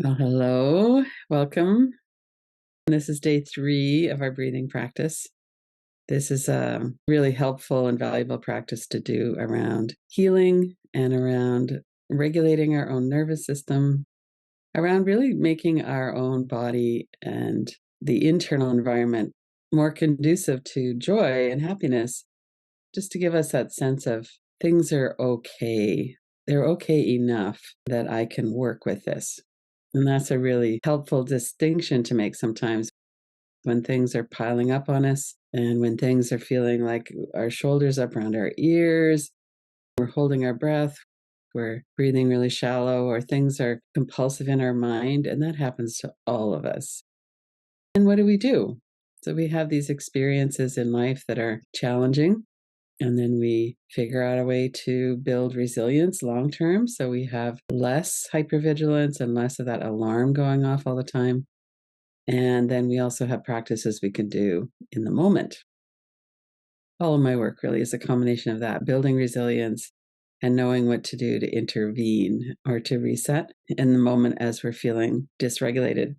Well, hello, welcome. This is day 3 of our breathing practice. This is a really helpful and valuable practice to do around healing and around regulating our own nervous system, around really making our own body and the internal environment more conducive to joy and happiness, just to give us that sense of things are okay. They're okay enough that I can work with this. And that's a really helpful distinction to make sometimes when things are piling up on us and when things are feeling like our shoulders up around our ears, we're holding our breath, we're breathing really shallow, or things are compulsive in our mind. And that happens to all of us. And what do we do? So we have these experiences in life that are challenging. And then we figure out a way to build resilience long term. So we have less hypervigilance and less of that alarm going off all the time. And then we also have practices we can do in the moment. All of my work really is a combination of that, building resilience and knowing what to do to intervene or to reset in the moment as we're feeling dysregulated.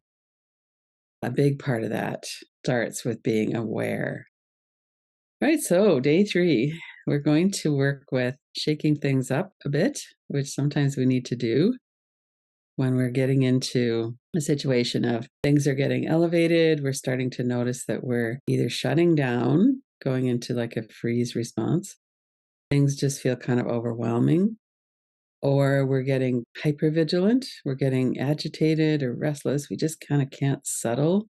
A big part of that starts with being aware. Right, so day 3, we're going to work with shaking things up a bit, which sometimes we need to do when we're getting into a situation of things are getting elevated. We're starting to notice that we're either shutting down, going into like a freeze response. Things just feel kind of overwhelming, or we're getting hypervigilant, we're getting agitated or restless. We just kind of can't settle.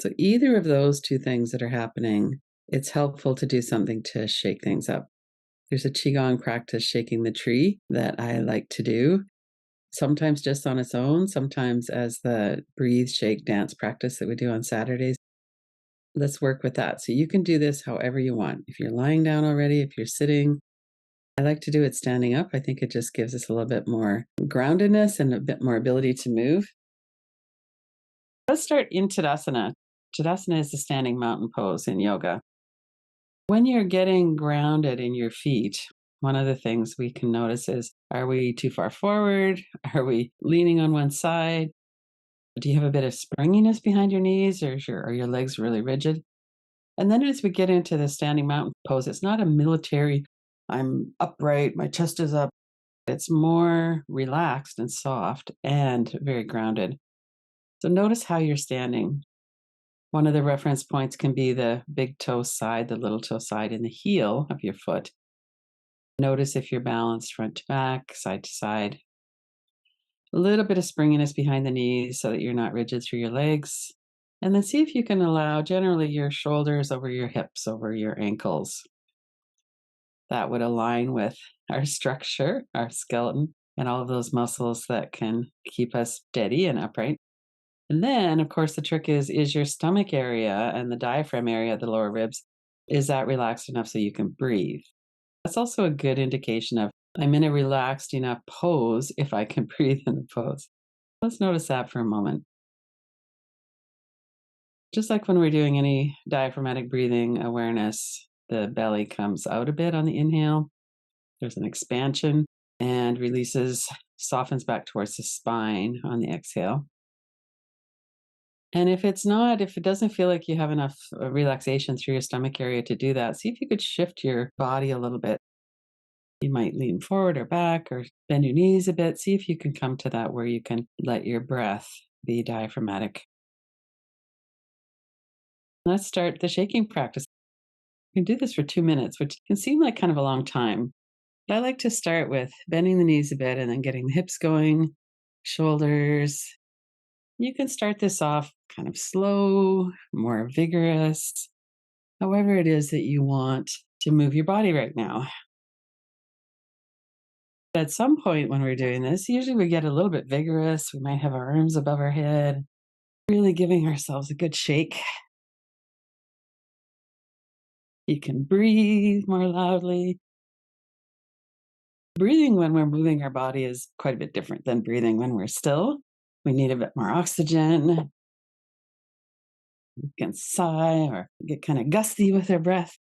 So, either of those two things that are happening, it's helpful to do something to shake things up. There's a Qi Gong practice, shaking the tree, that I like to do, sometimes just on its own, sometimes as the breathe, shake, dance practice that we do on Saturdays. Let's work with that. So you can do this however you want. If you're lying down already, if you're sitting, I like to do it standing up. I think it just gives us a little bit more groundedness and a bit more ability to move. Let's start in Tadasana. Tadasana is the standing mountain pose in yoga. When you're getting grounded in your feet, one of the things we can notice is, are we too far forward? Are we leaning on one side? Do you have a bit of springiness behind your knees, or are your legs really rigid? And then as we get into the standing mountain pose, it's not a military, I'm upright, my chest is up. It's more relaxed and soft and very grounded. So notice how you're standing. One of the reference points can be the big toe side, the little toe side, and the heel of your foot. Notice if you're balanced front to back, side to side. A little bit of springiness behind the knees so that you're not rigid through your legs. And then see if you can allow generally your shoulders over your hips, over your ankles. That would align with our structure, our skeleton, and all of those muscles that can keep us steady and upright. And then, of course, the trick is your stomach area and the diaphragm area, the lower ribs, is that relaxed enough so you can breathe? That's also a good indication of I'm in a relaxed enough pose if I can breathe in the pose. Let's notice that for a moment. Just like when we're doing any diaphragmatic breathing awareness, the belly comes out a bit on the inhale. There's an expansion and releases, softens back towards the spine on the exhale. And if it doesn't feel like you have enough relaxation through your stomach area to do that, see if you could shift your body a little bit. You might lean forward or back or bend your knees a bit. See if you can come to that where you can let your breath be diaphragmatic. Let's start the shaking practice. You can do this for 2 minutes, which can seem like kind of a long time. But I like to start with bending the knees a bit and then getting the hips going, shoulders. You can start this off kind of slow, more vigorous, however it is that you want to move your body right now. At some point when we're doing this, usually we get a little bit vigorous. We might have our arms above our head, really giving ourselves a good shake. You can breathe more loudly. Breathing when we're moving our body is quite a bit different than breathing when we're still. We need a bit more oxygen. We can sigh or get kind of gusty with our breath.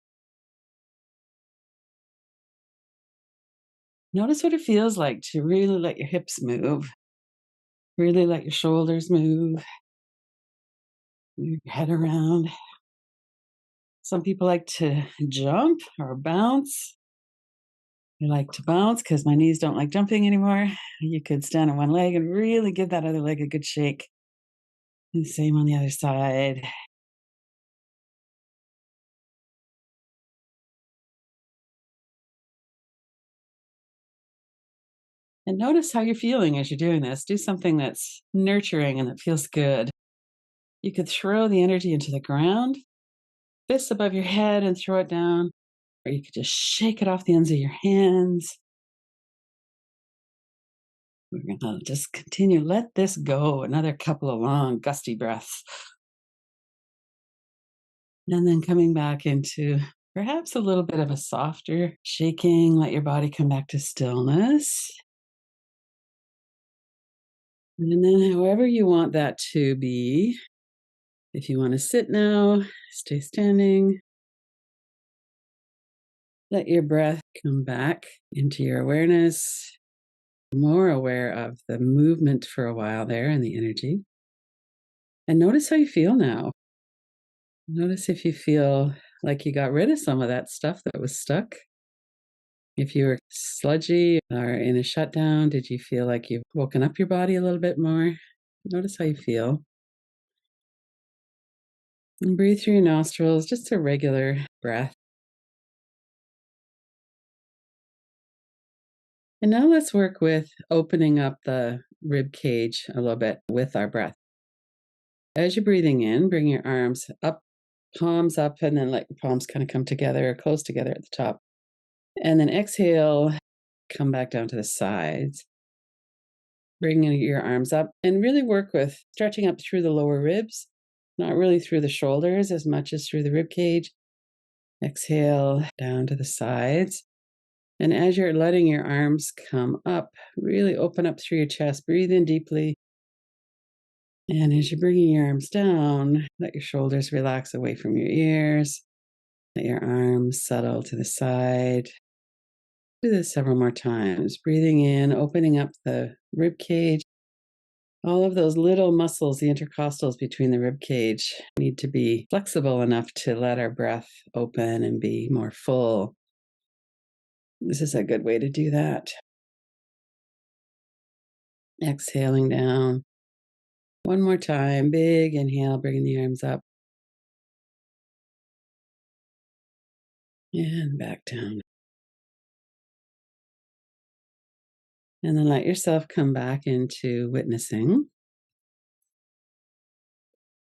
Notice what it feels like to really let your hips move. Really let your shoulders move, move your head around. Some people like to jump or bounce. I like to bounce because my knees don't like jumping anymore. You could stand on one leg and really give that other leg a good shake. And same on the other side. And notice how you're feeling as you're doing this. Do something that's nurturing and that feels good. You could throw the energy into the ground, fists above your head and throw it down, or you could just shake it off the ends of your hands. We're going to just continue. Let this go. Another couple of long, gusty breaths. And then coming back into perhaps a little bit of a softer shaking. Let your body come back to stillness. And then, however you want that to be, if you want to sit now, stay standing. Let your breath come back into your awareness. More aware of the movement for a while there and the energy. And notice how you feel now. Notice if you feel like you got rid of some of that stuff that was stuck. If you were sludgy or in a shutdown, did you feel like you've woken up your body a little bit more? Notice how you feel. And breathe through your nostrils, just a regular breath. And now let's work with opening up the rib cage a little bit with our breath. As you're breathing in, bring your arms up, palms up, and then let your palms kind of come together or close together at the top. And then exhale, come back down to the sides. Bring your arms up and really work with stretching up through the lower ribs, not really through the shoulders as much as through the rib cage. Exhale down to the sides. And as you're letting your arms come up, really open up through your chest. Breathe in deeply. And as you're bringing your arms down, let your shoulders relax away from your ears. Let your arms settle to the side. Do this several more times. Breathing in, opening up the rib cage. All of those little muscles, the intercostals between the rib cage, need to be flexible enough to let our breath open and be more full. This is a good way to do that. Exhaling down. One more time. Big inhale, bringing the arms up. And back down. And then let yourself come back into witnessing.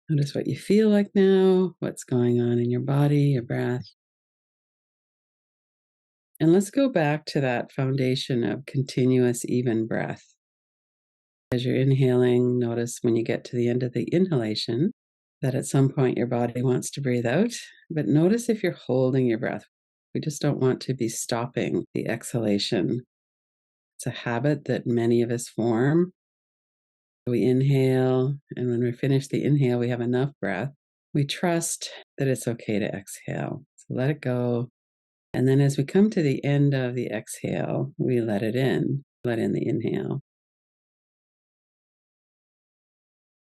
Notice what you feel like now, what's going on in your body, your breath. And let's go back to that foundation of continuous, even breath. As you're inhaling, notice when you get to the end of the inhalation that at some point your body wants to breathe out. But notice if you're holding your breath. We just don't want to be stopping the exhalation. It's a habit that many of us form. We inhale, and when we finish the inhale, we have enough breath. We trust that it's okay to exhale. So let it go. And then as we come to the end of the exhale, we let it in, let in the inhale.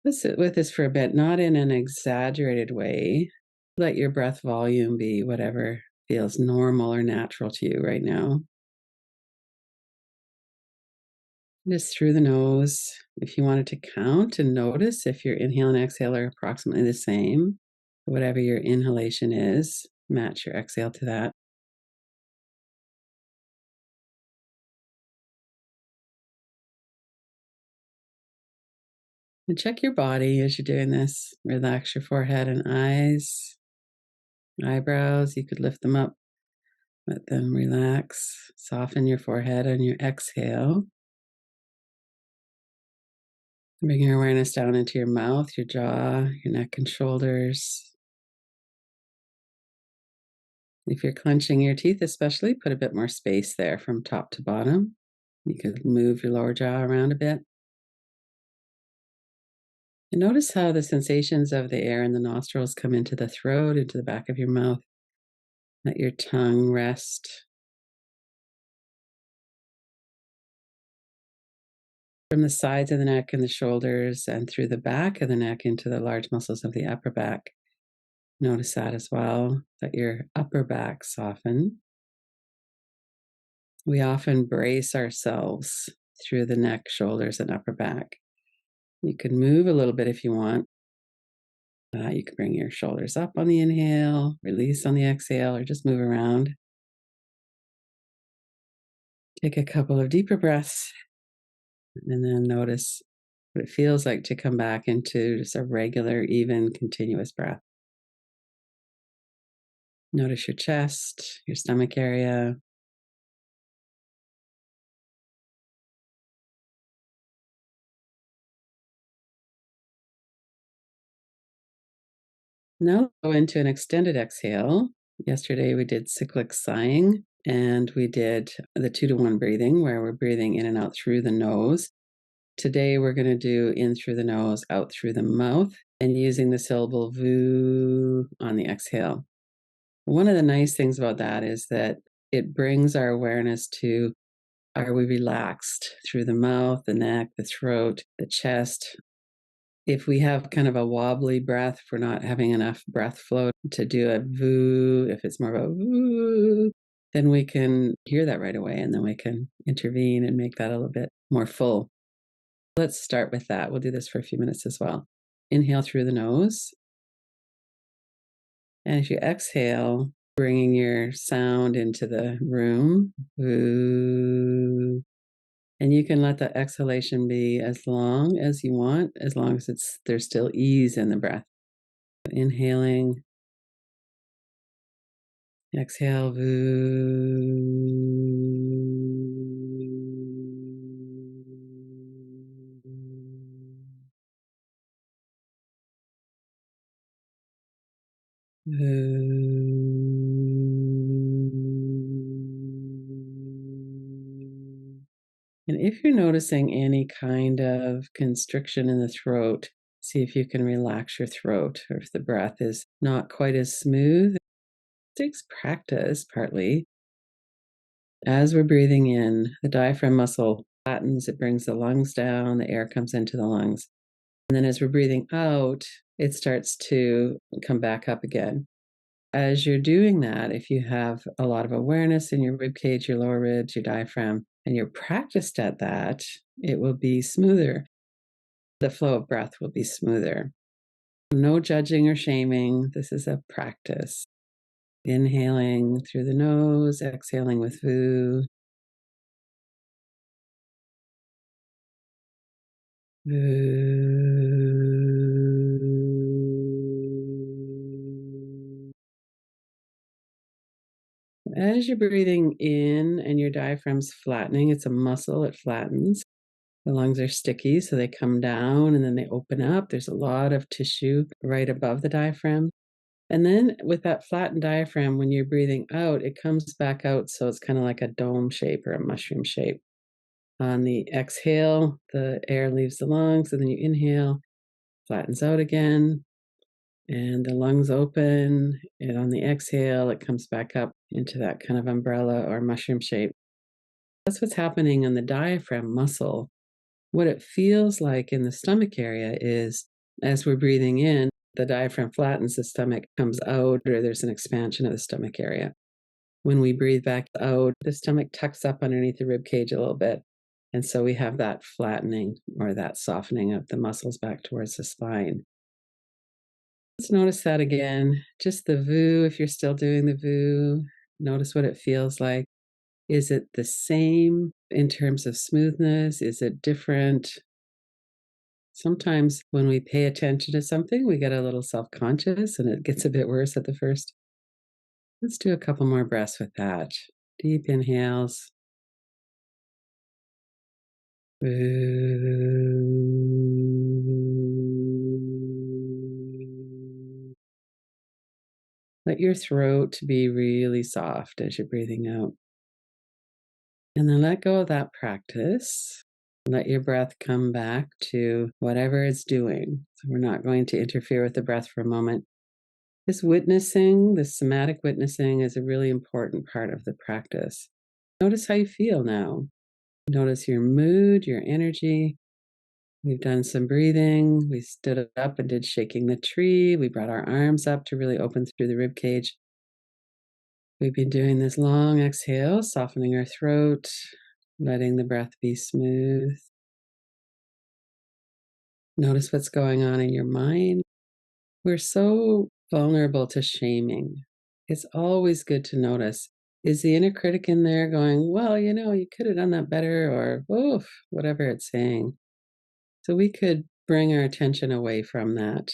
Let's sit with this for a bit, not in an exaggerated way. Let your breath volume be whatever feels normal or natural to you right now. Just through the nose. If you wanted to count and notice if your inhale and exhale are approximately the same, whatever your inhalation is, match your exhale to that. And check your body as you're doing this. Relax your forehead and eyes, eyebrows. You could lift them up, let them relax. Soften your forehead on your exhale. Bring your awareness down into your mouth, your jaw, your neck and shoulders. If you're clenching your teeth, especially, put a bit more space there from top to bottom. You could move your lower jaw around a bit. And notice how the sensations of the air in the nostrils come into the throat, into the back of your mouth. Let your tongue rest. from the sides of the neck and the shoulders and through the back of the neck into the large muscles of the upper back. Notice that as well, that your upper back soften. We often brace ourselves through the neck, shoulders, and upper back. You can move a little bit if you want. You can bring your shoulders up on the inhale, release on the exhale, or just move around. Take a couple of deeper breaths, and then notice what it feels like to come back into just a regular, even, continuous breath. Notice your chest, your stomach area. Now go into an extended exhale. Yesterday we did cyclic sighing, and we did the 2-to-1 breathing where we're breathing in and out through the nose. Today we're going to do in through the nose, out through the mouth, and using the syllable Vooo on the exhale. One of the nice things about that is that it brings our awareness to, are we relaxed through the mouth, the neck, the throat, the chest? If we have kind of a wobbly breath, if we're not having enough breath flow to do a Vooo, if it's more of a Vooo, then we can hear that right away, and then we can intervene and make that a little bit more full. Let's start with that. We'll do this for a few minutes as well. Inhale through the nose. And as you exhale, bringing your sound into the room. Ooh. And you can let the exhalation be as long as you want, as long as there's still ease in the breath. Inhaling. Exhale. And if you're noticing any kind of constriction in the throat, see if you can relax your throat, or if the breath is not quite as smooth. It takes practice, partly. As we're breathing in, the diaphragm muscle flattens, it brings the lungs down, the air comes into the lungs. And then as we're breathing out, it starts to come back up again. As you're doing that, if you have a lot of awareness in your rib cage, your lower ribs, your diaphragm, and you're practiced at that, it will be smoother. The flow of breath will be smoother. No judging or shaming. This is a practice. Inhaling through the nose, exhaling with Vooo. As you're breathing in and your diaphragm's flattening, it's a muscle, it flattens. The lungs are sticky, so they come down and then they open up. There's a lot of tissue right above the diaphragm. And then with that flattened diaphragm, when you're breathing out, it comes back out, so it's kind of like a dome shape or a mushroom shape. On the exhale, the air leaves the lungs, and then you inhale, flattens out again, and the lungs open, and on the exhale, it comes back up into that kind of umbrella or mushroom shape. That's what's happening on the diaphragm muscle. What it feels like in the stomach area is, as we're breathing in, the diaphragm flattens, the stomach comes out, or there's an expansion of the stomach area. When we breathe back out, the stomach tucks up underneath the rib cage a little bit. And so we have that flattening or that softening of the muscles back towards the spine. Let's notice that again. Just the Vooo, if you're still doing the Vooo, notice what it feels like. Is it the same in terms of smoothness? Is it different? Sometimes when we pay attention to something, we get a little self-conscious and it gets a bit worse at the first. Let's do a couple more breaths with that. Deep inhales. Let your throat be really soft as you're breathing out. And then let go of that practice. Let your breath come back to whatever it's doing. So we're not going to interfere with the breath for a moment. This witnessing, this somatic witnessing, is a really important part of the practice. Notice how you feel now. Notice your mood, your energy. We've done some breathing. We stood up and did shaking the tree. We brought our arms up to really open through the rib cage. We've been doing this long exhale, softening our throat, letting the breath be smooth. Notice what's going on in your mind. We're so vulnerable to shaming. It's always good to notice. Is the inner critic in there going, well, you could have done that better, or, oof, whatever it's saying? So we could bring our attention away from that.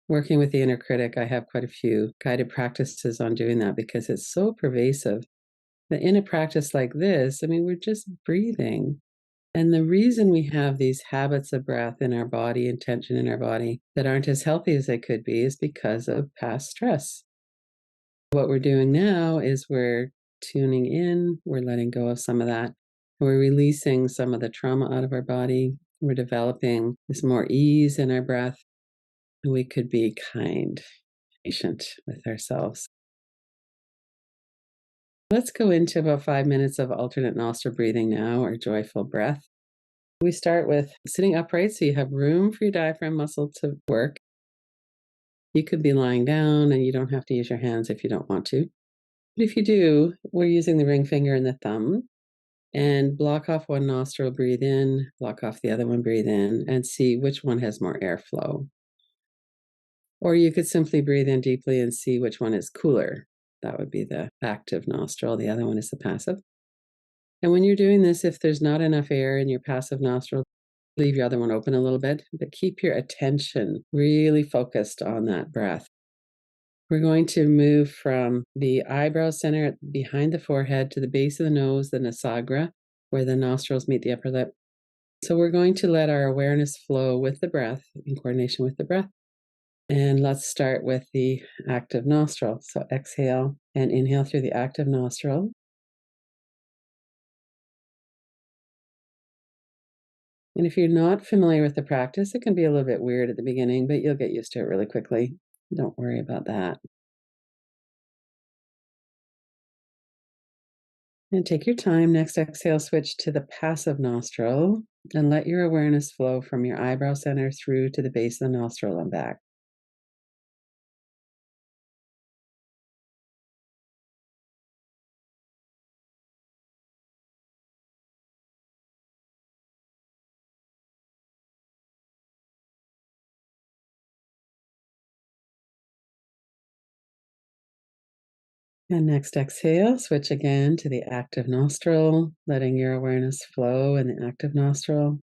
Working with the inner critic, I have quite a few guided practices on doing that because it's so pervasive. That in a practice like this, we're just breathing. And the reason we have these habits of breath in our body and tension in our body that aren't as healthy as they could be is because of past stress. What we're doing now is we're tuning in, we're letting go of some of that, we're releasing some of the trauma out of our body, we're developing this more ease in our breath. We could be kind, patient with ourselves. Let's go into about 5 minutes of alternate nostril breathing now, or joyful breath. We start with sitting upright so you have room for your diaphragm muscle to work. You could be lying down and you don't have to use your hands if you don't want to. But if you do, we're using the ring finger and the thumb, and block off one nostril, breathe in, block off the other one, breathe in, and see which one has more airflow. Or you could simply breathe in deeply and see which one is cooler. That would be the active nostril. The other one is the passive. And when you're doing this, if there's not enough air in your passive nostril, leave your other one open a little bit, but keep your attention really focused on that breath. We're going to move from the eyebrow center behind the forehead to the base of the nose, the nasagra, where the nostrils meet the upper lip. So we're going to let our awareness flow with the breath, in coordination with the breath. And let's start with the active nostril. So exhale and inhale through the active nostril. And if you're not familiar with the practice, it can be a little bit weird at the beginning, but you'll get used to it really quickly. Don't worry about that. And take your time. Next exhale, switch to the passive nostril and let your awareness flow from your eyebrow center through to the base of the nostril and back. And next exhale, switch again to the active nostril, letting your awareness flow in the active nostril.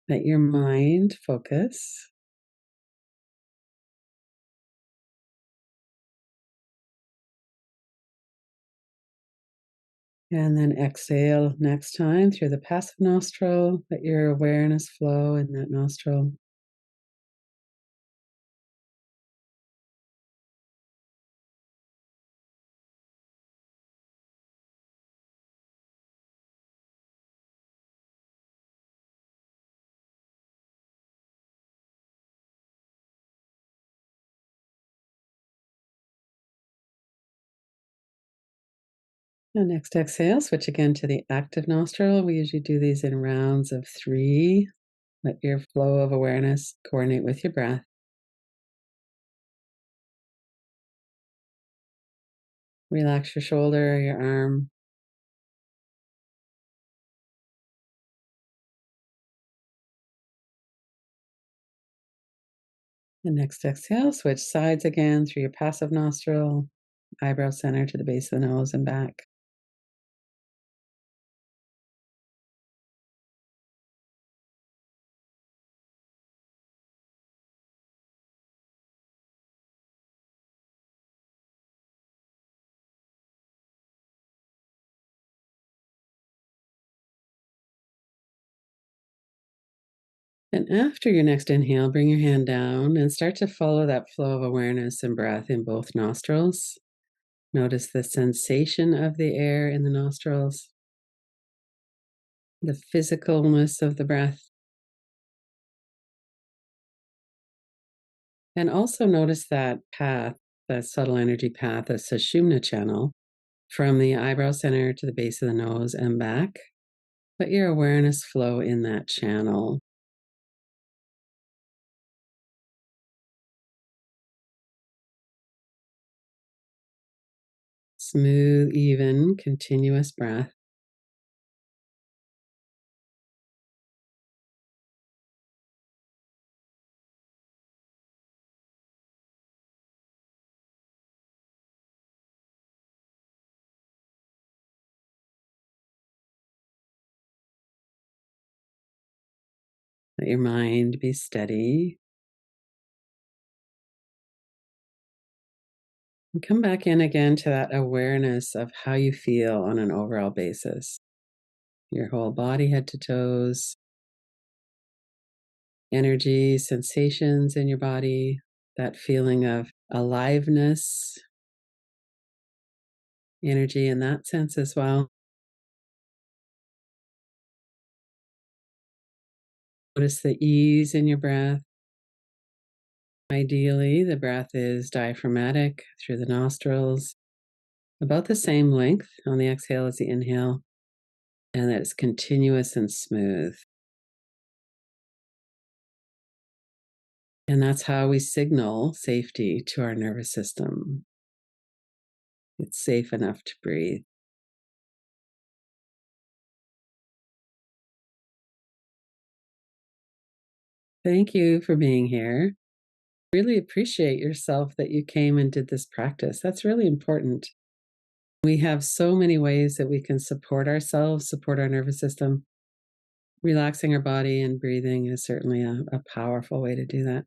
Let your mind focus. And then exhale next time through the passive nostril. Let your awareness flow in that nostril. And next exhale, switch again to the active nostril. We usually do these in rounds of 3. Let your flow of awareness coordinate with your breath. Relax your shoulder, your arm. And next exhale, switch sides again through your passive nostril, eyebrow center to the base of the nose and back. And after your next inhale, bring your hand down and start to follow that flow of awareness and breath in both nostrils. Notice the sensation of the air in the nostrils, the physicalness of the breath. And also notice that path, that subtle energy path, the Sushumna channel, from the eyebrow center to the base of the nose and back. Let your awareness flow in that channel. Smooth, even, continuous breath. Let your mind be steady. And come back in again to that awareness of how you feel on an overall basis. Your whole body, head to toes, energy, sensations in your body, that feeling of aliveness, energy in that sense as well. Notice the ease in your breath. Ideally, the breath is diaphragmatic through the nostrils, about the same length on the exhale as the inhale, and that it's continuous and smooth. And that's how we signal safety to our nervous system. It's safe enough to breathe. Thank you for being here. Really appreciate yourself that you came and did this practice. That's really important. We have so many ways that we can support ourselves, support our nervous system. Relaxing our body and breathing is certainly a powerful way to do that.